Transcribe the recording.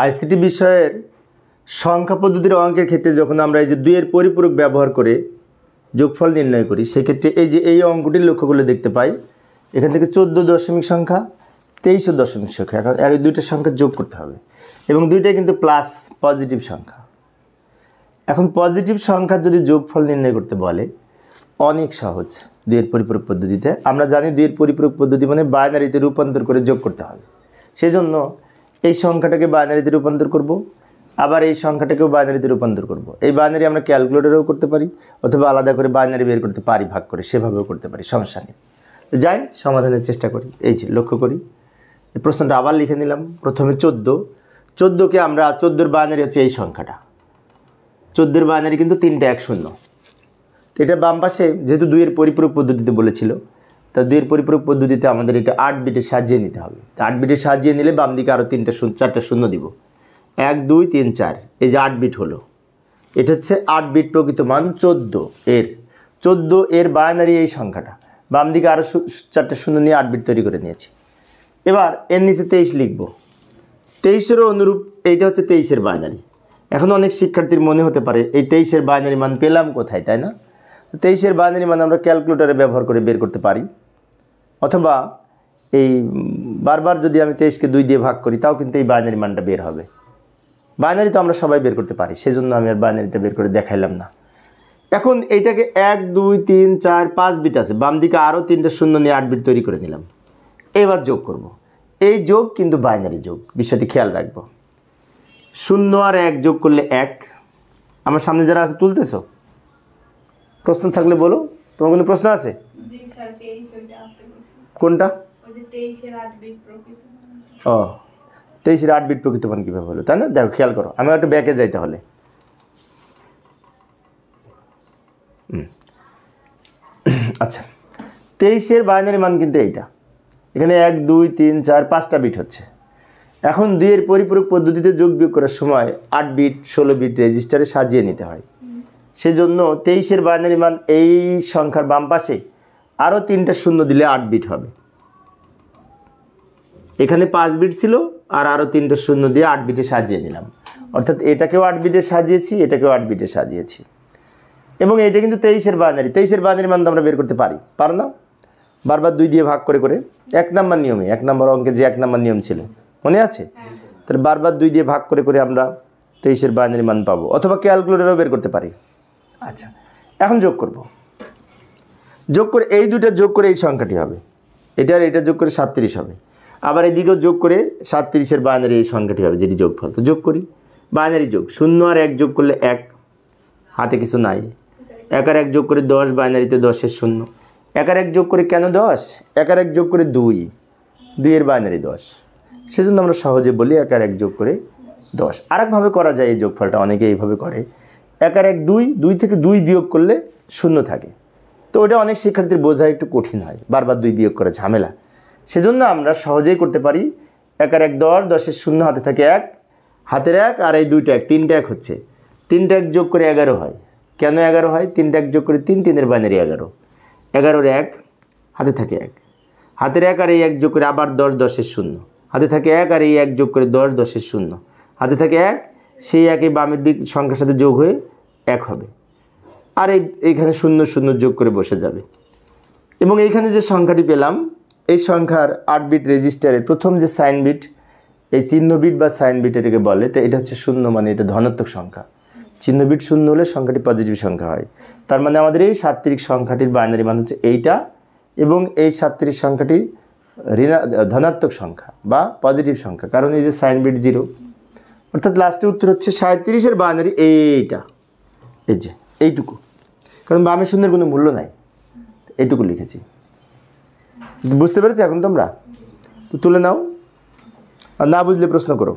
ICT বিষয়ের সংখ্যা পদ্ধতির অঙ্কের ক্ষেত্রে যখন আমরা এই যে 2-এর পরিপূরক ব্যবহার করে যোগফল নির্ণয় করি সেক্ষেত্রে এই যে এই অঙ্কটি লক্ষ্য করলে দেখতে পাই এখান থেকে 14 দশমিক সংখ্যা 23 দশমিক সংখ্যা এখন এই দুইটা সংখ্যা যোগ করতে হবে এবং দুইটাই কিন্তু প্লাস পজিটিভ সংখ্যা। এখন পজিটিভ সংখ্যার যদি যোগফল নির্ণয় করতে বলে অনেক সহজ 2-এর পরিপূরক পদ্ধতিতে। আমরা জানি 2-এর পরিপূরক পদ্ধতি মানে বাইনারিতে রূপান্তর করে যোগ করতে হবে। সেজন্য এই সংখ্যাটাকে বাইনারিতে রূপান্তর করব, আবার এই সংখ্যাটাকেও বাইনারিতে রূপান্তর করব। এই বাইনারি আমরা ক্যালকুলেটরেও করতে পারি অথবা আলাদা করে বাইনারি বের করতে পারি, ভাগ করে সেভাবেও করতে পারি, সমস্যা নেই। যাই সমাধানের চেষ্টা করি। এই যে লক্ষ্য করি এই প্রশ্নটা আবার লিখে নিলাম। প্রথমে 14কে আমরা 14-এর বাইনারি হচ্ছে এই সংখ্যাটা, 14-এর বাইনারি কিন্তু 3টা 1 0। তো এটা বাম পাশে যেহেতু 2-এর পরিপূরক পদ্ধতিতে বলেছিল তা 2-এর পরিপূরক পদ্ধতিতে আমাদের এটা 8 বিটে সাজিয়ে নিতে হবে। তো 8 বিটে সাজিয়ে নিলে বাম দিকে আরও 4টা শূন্য দিব, 1 2 3 4, এই যে 8 বিট হলো। এটা হচ্ছে 8 বিট প্রকৃত মান 14 এর বাইনারি এই সংখ্যাটা, বাম দিকে আরও 4টা শূন্য নিয়ে 8 বিট তৈরি করে নিয়েছি। এবার এর নিচে 23 লিখব, 23-এরও অনুরূপ এইটা হচ্ছে 23-এর বাইনারি। এখন অনেক শিক্ষার্থীর মনে হতে পারে এই 23-এর বাইনারি মান পেলাম কোথায়, তাই না? 23-এর বাইনারি মান আমরা ক্যালকুলেটরে ব্যবহার করে বের করতে পারি, অথবা এই বারবার যদি আমি 23-কে 2 দিয়ে ভাগ করি তাও কিন্তু এই বাইনারি মানটা বের হবে। বাইনারি তো আমরা সবাই বের করতে পারি, সেজন্য আমি আর বাইনারিটা বের করে দেখাইলাম না। এখন এইটাকে 1 2 3 4 5 বিট আছে, বাম দিকে আরও 3টা শূন্য নিয়ে 8 বিট তৈরি করে নিলাম। এবার যোগ করব। এই যোগ কিন্তু বাইনারি যোগ, বিষয়টি খেয়াল রাখবো। 0 আর 1 যোগ করলে 1। আমার সামনে যারা আছে তুলতেছো? প্রশ্ন থাকলে বলো। তোমার কোনো প্রশ্ন আছে? কোনটা? ও 23-এর 8 বিট প্রকৃত মান কীভাবে হলো, তাই না? দেখো খেয়াল করো, আমি একটু ব্যাকে যাই তাহলে। আচ্ছা, 23-এর বাইনারি মান কিন্তু এইটা, এখানে 1 2 3 4 5টা বিট হচ্ছে। এখন 2-এর পরিপূরক পদ্ধতিতে যোগ বিয়োগ করার সময় 8 বিট 16 বিট রেজিস্টারে সাজিয়ে নিতে হয়। সেজন্য 23-এর বাইনারি মান এই সংখ্যার বাম পাশে আরও 3টা শূন্য দিলে 8 বিট হবে। এখানে 5 বিট ছিল আর আরও 3টা শূন্য দিয়ে 8 বিটে সাজিয়ে নিলাম, অর্থাৎ এটাকেও 8 বিটে সাজিয়েছি, এটাকেও 8 বিটে সাজিয়েছি। এবং এটা কিন্তু 23-এর বাইনারি। 23-এর বাইনারি মান তো আমরা বের করতে পারো না? বারবার 2 দিয়ে ভাগ করে করে 1 নম্বর নিয়মে, 1 নম্বর অঙ্কে যে 1 নম্বর নিয়ম ছিল মনে আছে? তাহলে বারবার 2 দিয়ে ভাগ করে করে আমরা 23-এর বাইনারি মান পাবো, অথবা ক্যালকুলেটরেও বের করতে পারি। আচ্ছা, এখন যোগ করব। যোগ করে এই দুইটা যোগ করে এই সংখ্যাটি হবে, এটা আর এটা যোগ করে 37 হবে। আবার এদিকেও যোগ করে 37-এর বাইনারি এই সংখ্যাটি হবে, যেটি যোগফল। তো যোগ করি, বাইনারি যোগ 0 আর 1 যোগ করলে 1, হাতে কিছু নাই। 1 আর 1 যোগ করে 10, বাইনারিতে 10-এর 0। 1 আর 1 যোগ করে কেন 10? 1 আর 1 যোগ করে 2-এর বাইনারি 10, সেজন্য আমরা সহজে বলি 1 আর 1 যোগ করে 10। আরেকভাবে করা যায় এই যোগফলটা, অনেকে এইভাবে করে। 1 আর 1 2 থেকে 2 বিয়োগ করলে 0 থাকে। তো ওটা অনেক শিক্ষার্থীর বোঝা একটু কঠিন হয়, বারবার 2 বিয়োগ করা ঝামেলা। সেজন্য আমরা সহজেই করতে পারি। 1 আর 1 10, 10-এর 0 হাতে থাকে 1, হাতের 1 আর এই 2টা 1, 3টা 1 হচ্ছে। 3টা 1 যোগ করে 11 হয়। কেন 11 হয়? 3টা 1 যোগ করে 3-এর বাইনারি 11। 11-এর 1, হাতে থাকে 1, হাতের 1 আর এই 1 যোগ করে আবার 10, 10-এর 0, হাতে থাকে 1 আর এই 1 যোগ করে 10, 10-এর 0, হাতে থাকে 1, সেই 1 এই বামের দিক সংখ্যার সাথে যোগ হয়ে 1 হবে। আর এইখানে 0 0 যোগ করে বসে যাবে। এবং এইখানে যে সংখ্যাটি পেলাম, এই সংখ্যার 8 বিট রেজিস্টারের প্রথম যে সাইন বিট, এই চিহ্ন বিট বা সাইন বিট এটাকে বলে। তো এটা হচ্ছে 0, মানে এটা ধনাত্মক সংখ্যা। চিহ্ন বিট 0 হলে সংখ্যাটি পজিটিভ সংখ্যা হয়। তার মানে আমাদের এই 37 সংখ্যাটির বাইনারি মান হচ্ছে এইটা, এবং এই 37 সংখ্যাটি ধনাত্মক সংখ্যা বা পজিটিভ সংখ্যা, কারণ এই যে সাইন বিট 0। অর্থাৎ লাস্টে উত্তর হচ্ছে 37-এর বাইনারি এইটা, এই যে এইটুকু, কারণ বামে শূন্যের কোনো মূল্য নাই, এইটুকু লিখেছি। বুঝতে পেরেছি এখন তোমরা? তো তুলে নাও, আর না বুঝলে প্রশ্ন করো।